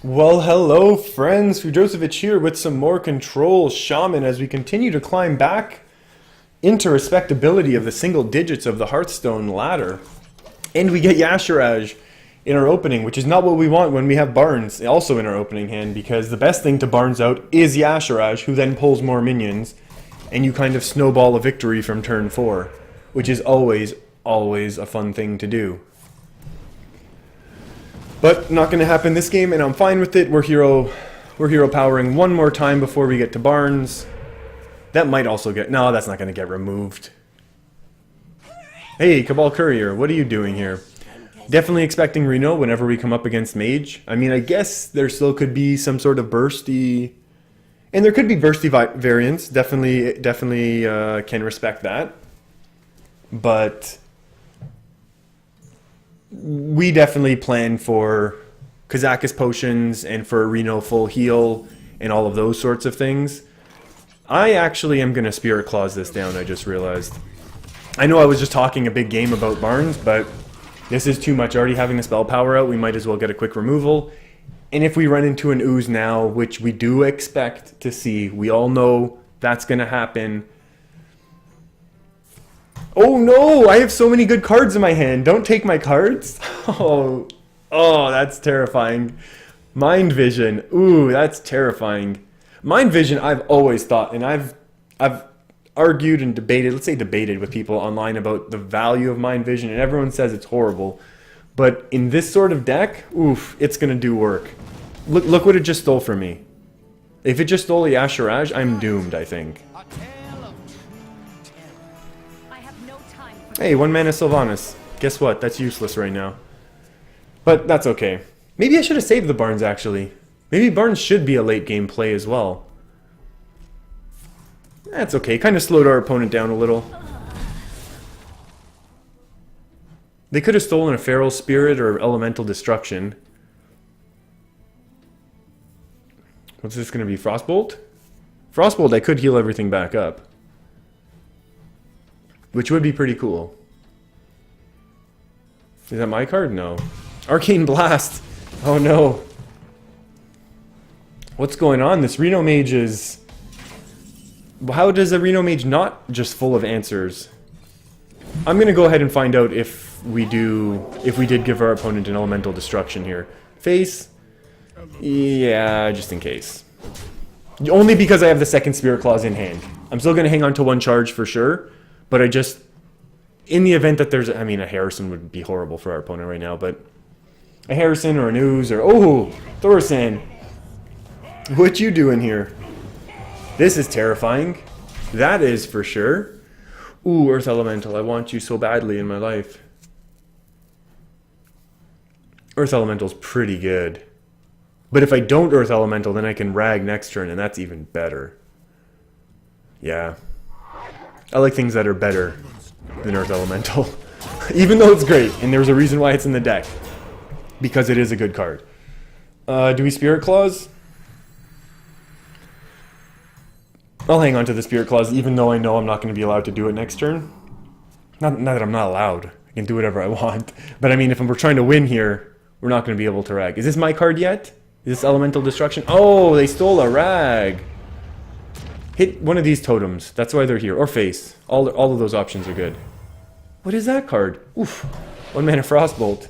Well, hello, friends. Fujosevich here with some more Control Shaman as we continue to climb back into respectability of the single digits of the Hearthstone ladder. And we get Yashiraj in our opening, which is not what we want when we have Barnes also in our opening hand, because the best thing to Barnes out is Yashiraj, who then pulls more minions, and you kind of snowball a victory from turn 4, which is always a fun thing to do. But not going to happen this game, and I'm fine with it. We're hero powering one more time before we get to Barnes. That might also get... No, that's not going to get removed. Hey, Cabal Courier, what are you doing here? Definitely expecting Reno whenever we come up against Mage. I mean, I guess there still could be some sort of bursty... And there could be bursty variants. Definitely can respect that. But... we definitely plan for Kazakus potions and for Reno full heal and all of those sorts of things. I actually am going to Spirit Clause this down, I just realized. I know I was just talking a big game about Barnes, but this is too much. Already having the spell power out, we might as well get a quick removal. And if we run into an ooze now, which we do expect to see, we all know that's going to happen. Oh no! I have so many good cards in my hand. Don't take my cards. Oh, that's terrifying. Mind Vision. Ooh, that's terrifying. Mind Vision, I've always thought, and I've argued and debated, let's say debated with people online about the value of Mind Vision, and everyone says it's horrible. But in this sort of deck, oof, it's gonna do work. Look what it just stole from me. If it just stole a Yashiraj, I'm doomed, I think. Hey, 1 mana Sylvanas. Guess what? That's useless right now. But that's okay. Maybe I should have saved the Barnes, actually. Maybe Barnes should be a late game play as well. That's okay. Kind of slowed our opponent down a little. They could have stolen a Feral Spirit or Elemental Destruction. What's this going to be? Frostbolt? Frostbolt, I could heal everything back up. Which would be pretty cool. Is that my card? No. Arcane Blast! Oh no. What's going on? This Reno Mage is... How does a Reno Mage not just full of answers? I'm gonna go ahead and find out if we did give our opponent an Elemental Destruction here. Face? Yeah, just in case. Only because I have the second Spirit Clause in hand. I'm still gonna hang on to 1 charge for sure. But I just, in the event that there's, I mean, a Harrison would be horrible for our opponent right now, but a Harrison or an Ooze or, oh, Thorsan, what you doing here? This is terrifying. That is for sure. Ooh, Earth Elemental, I want you so badly in my life. Earth Elemental's pretty good. But if I don't Earth Elemental, then I can Rag next turn, and that's even better. Yeah. I like things that are better than Earth Elemental. Even though it's great, and there's a reason why it's in the deck. Because it is a good card. Do we Spirit Clause? I'll hang on to the Spirit Clause, even though I know I'm not going to be allowed to do it next turn. Not that I'm not allowed. I can do whatever I want. But I mean, if we're trying to win here, we're not going to be able to Rag. Is this my card yet? Is this Elemental Destruction? Oh, they stole a Rag! Hit one of these totems. That's why they're here. Or face. All of those options are good. What is that card? Oof. 1 mana Frostbolt.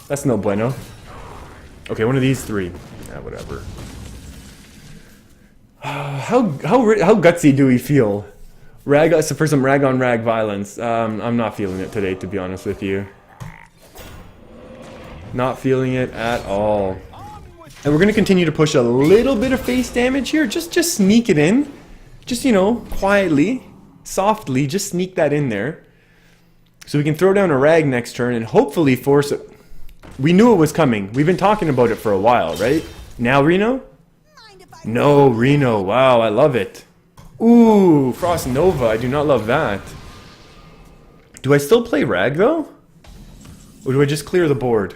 That's no bueno. Okay, one of these 3. Yeah, whatever. How gutsy do we feel? For some rag on rag violence. I'm not feeling it today, to be honest with you. Not feeling it at all. And we're going to continue to push a little bit of face damage here. Just sneak it in. Just, you know, quietly, softly, just sneak that in there. So we can throw down a Rag next turn and hopefully force it. We knew it was coming. We've been talking about it for a while, right? Now Reno? No, Reno. Wow, I love it. Ooh, Frost Nova. I do not love that. Do I still play Rag, though? Or do I just clear the board?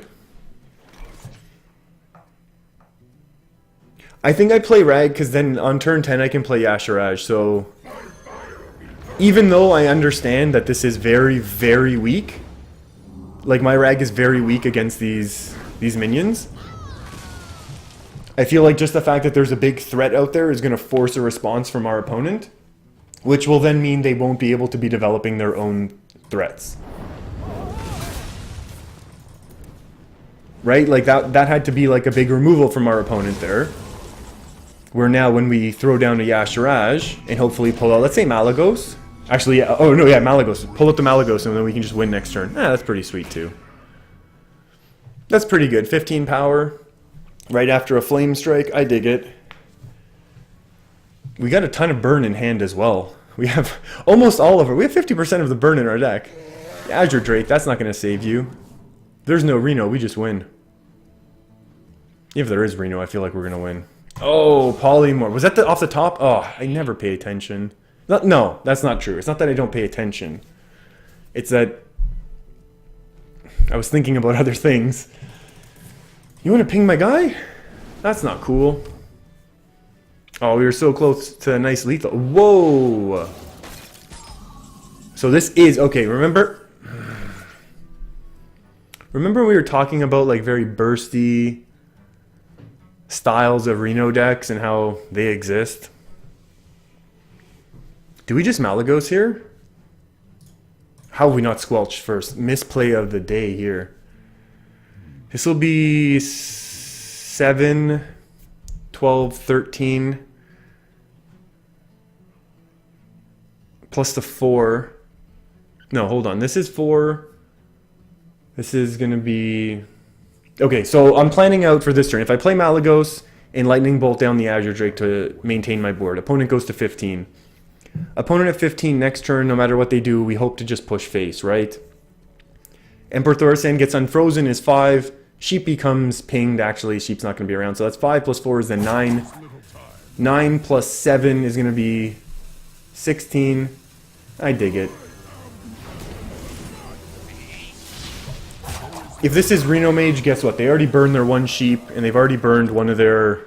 I think I play Rag because then on turn 10 I can play Yashiraj, so... Even though I understand that this is very, very weak, like my Rag is very weak against these minions, I feel like just the fact that there's a big threat out there is going to force a response from our opponent, which will then mean they won't be able to be developing their own threats. Right? Like that had to be like a big removal from our opponent there. Where now when we throw down a Yashiraj and hopefully pull out, let's say Malagos. Actually, yeah, oh no, yeah, Malagos. Pull out the Malagos and then we can just win next turn. That's pretty sweet too. That's pretty good. 15 power. Right after a Flame Strike. I dig it. We got a ton of burn in hand as well. We have almost all of it. We have 50% of the burn in our deck. Azure Drake, that's not going to save you. There's no Reno, we just win. If there is Reno, I feel like we're going to win. Oh, Polymorph. Was that off the top? Oh, I never pay attention. No, that's not true. It's not that I don't pay attention. It's that I was thinking about other things. You want to ping my guy? That's not cool. Oh, we were so close to a nice lethal. Whoa! So this is... Okay, remember? Remember we were talking about like very bursty styles of Reno decks and how they exist? Do we just Malagos here? How have we not squelched first? Misplay of the day here. This will be 7, 12, 13. Plus the 4. No, hold on. This is 4. This is going to be... Okay, so I'm planning out for this turn. If I play Malagos and Lightning Bolt down the Azure Drake to maintain my board, opponent goes to 15. Opponent at 15 next turn, no matter what they do, we hope to just push face, right? Emperor Thaurissan gets unfrozen is 5. Sheep becomes pinged. Actually, Sheep's not going to be around. So that's 5 plus 4 is then 9. 9 plus 7 is going to be 16. I dig it. If this is Reno Mage, guess what? They already burned their one sheep, and they've already burned one of their...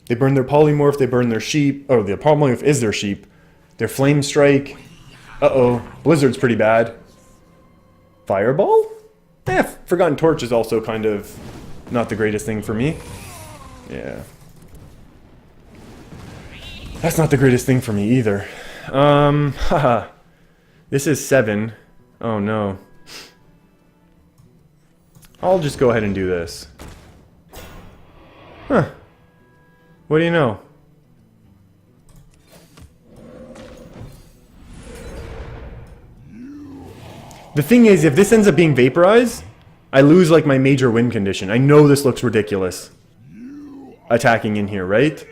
They burned their Polymorph, they burned their sheep. Oh, the Polymorph is their sheep. Their Flame Strike. Uh-oh. Blizzard's pretty bad. Fireball? Forgotten Torch is also kind of not the greatest thing for me. Yeah. That's not the greatest thing for me either. Haha. This is 7. Oh no. I'll just go ahead and do this. Huh. What do you know? The thing is, if this ends up being vaporized, I lose like my major win condition. I know this looks ridiculous. Attacking in here, right?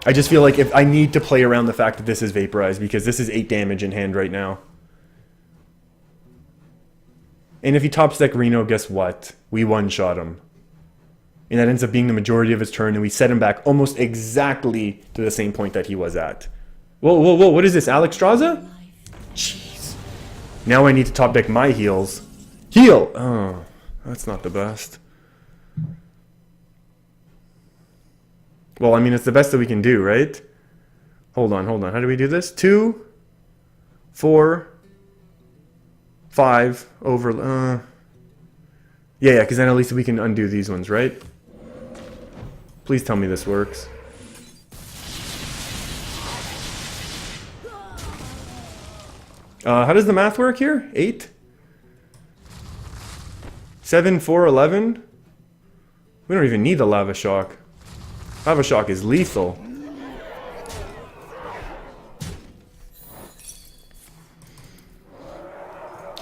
I just feel like if I need to play around the fact that this is vaporized because this is 8 damage in hand right now. And if he top deck Reno, guess what? We one-shot him. And that ends up being the majority of his turn, and we set him back almost exactly to the same point that he was at. Whoa, whoa, whoa, what is this, Alexstrasza? Jeez. Now I need to top deck my heals. Heal! Oh, that's not the best. Well, I mean, it's the best that we can do, right? Hold on, hold on. How do we do this? 2, 4, 5, over... Yeah, because then at least we can undo these ones, right? Please tell me this works. How does the math work here? 8? 7, 4, 11? We don't even need the Lava Shock. Lava Shock is lethal.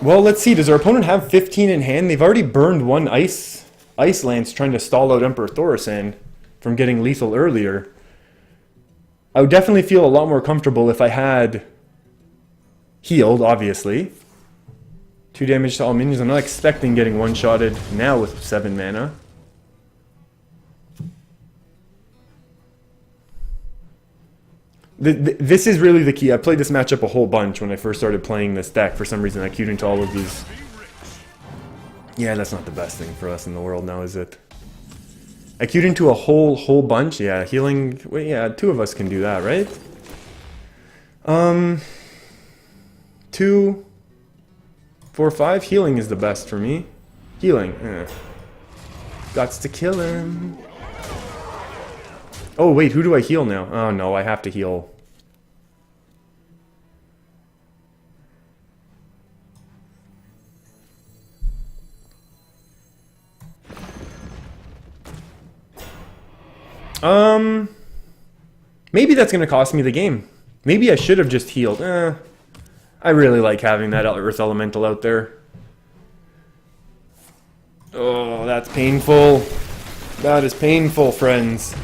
Well, let's see. Does our opponent have 15 in hand? They've already burned one Ice Lance trying to stall out Emperor Thaurissan from getting lethal earlier. I would definitely feel a lot more comfortable if I had healed, obviously. 2 damage to all minions. I'm not expecting getting one-shotted now with 7 mana. This is really the key. I played this matchup a whole bunch when I first started playing this deck. For some reason, I queued into all of these. Yeah, that's not the best thing for us in the world now, is it? I queued into a whole bunch. Yeah, healing. Wait, yeah, 2 of us can do that, right? 2, 4-5. Healing is the best for me. Healing. Gots to kill him. Oh, wait, who do I heal now? Oh, no, I have to heal. Maybe that's going to cost me the game. Maybe I should have just healed. I really like having that Earth Elemental out there. Oh, that's painful. That is painful, friends.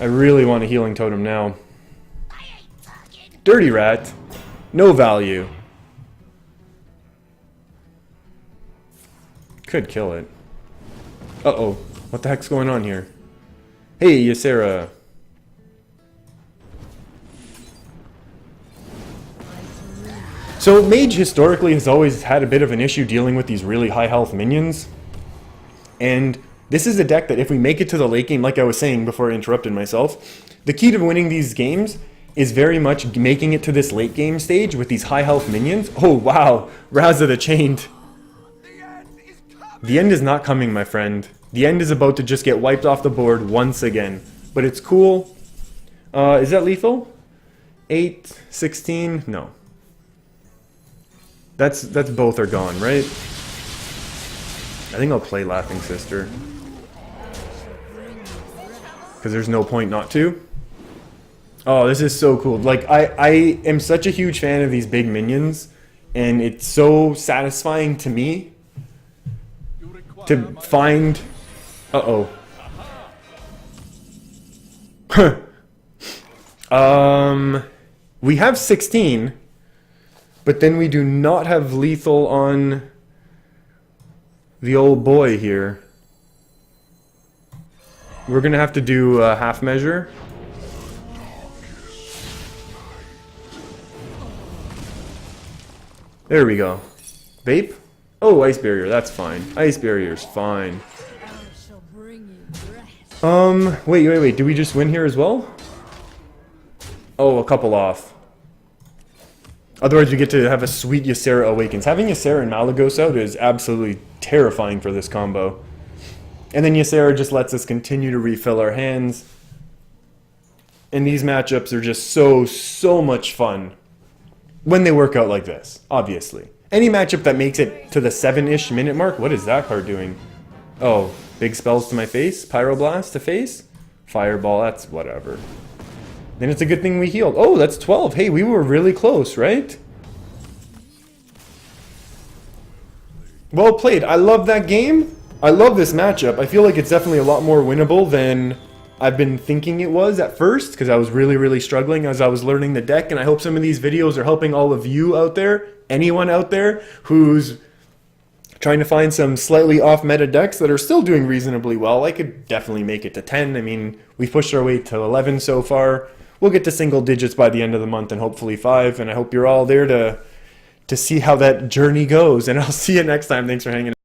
I really want a healing totem now. Dirty Rat. No value. Could kill it. Uh-oh. What the heck's going on here? Hey, Ysera. So Mage historically has always had a bit of an issue dealing with these really high health minions. And this is a deck that if we make it to the late game, like I was saying before I interrupted myself, the key to winning these games is very much making it to this late game stage with these high health minions. Oh wow, Raza the Chained. The end is not coming, my friend. The end is about to just get wiped off the board once again. But it's cool. Is that lethal? 8, 16? No. That's both are gone, right? I think I'll play Laughing Sister. Because there's no point not to. Oh, this is so cool. Like, I am such a huge fan of these big minions. And it's so satisfying to me to find... Uh-oh. We have 16, but then we do not have lethal on the old boy here. We're gonna have to do a half measure. There we go. Vape? Oh, ice barrier, that's fine. Ice barrier's fine. Wait. Do we just win here as well? Oh, a couple off. Otherwise, we get to have a sweet Ysera Awakens. Having Ysera and Malagos out is absolutely terrifying for this combo. And then Ysera just lets us continue to refill our hands. And these matchups are just so much fun when they work out like this, obviously. Any matchup that makes it to the 7-ish minute mark, what is that card doing? Oh, big spells to my face? Pyroblast to face? Fireball, that's whatever. Then it's a good thing we healed. Oh, that's 12. Hey, we were really close, right? Well played. I love that game. I love this matchup. I feel like it's definitely a lot more winnable than I've been thinking it was at first, because I was really struggling as I was learning the deck, and I hope some of these videos are helping all of you out there, anyone out there who's trying to find some slightly off-meta decks that are still doing reasonably well. I could definitely make it to 10. I mean, we've pushed our way to 11 so far. We'll get to single digits by the end of the month and hopefully 5, and I hope you're all there to see how that journey goes, and I'll see you next time. Thanks for hanging out.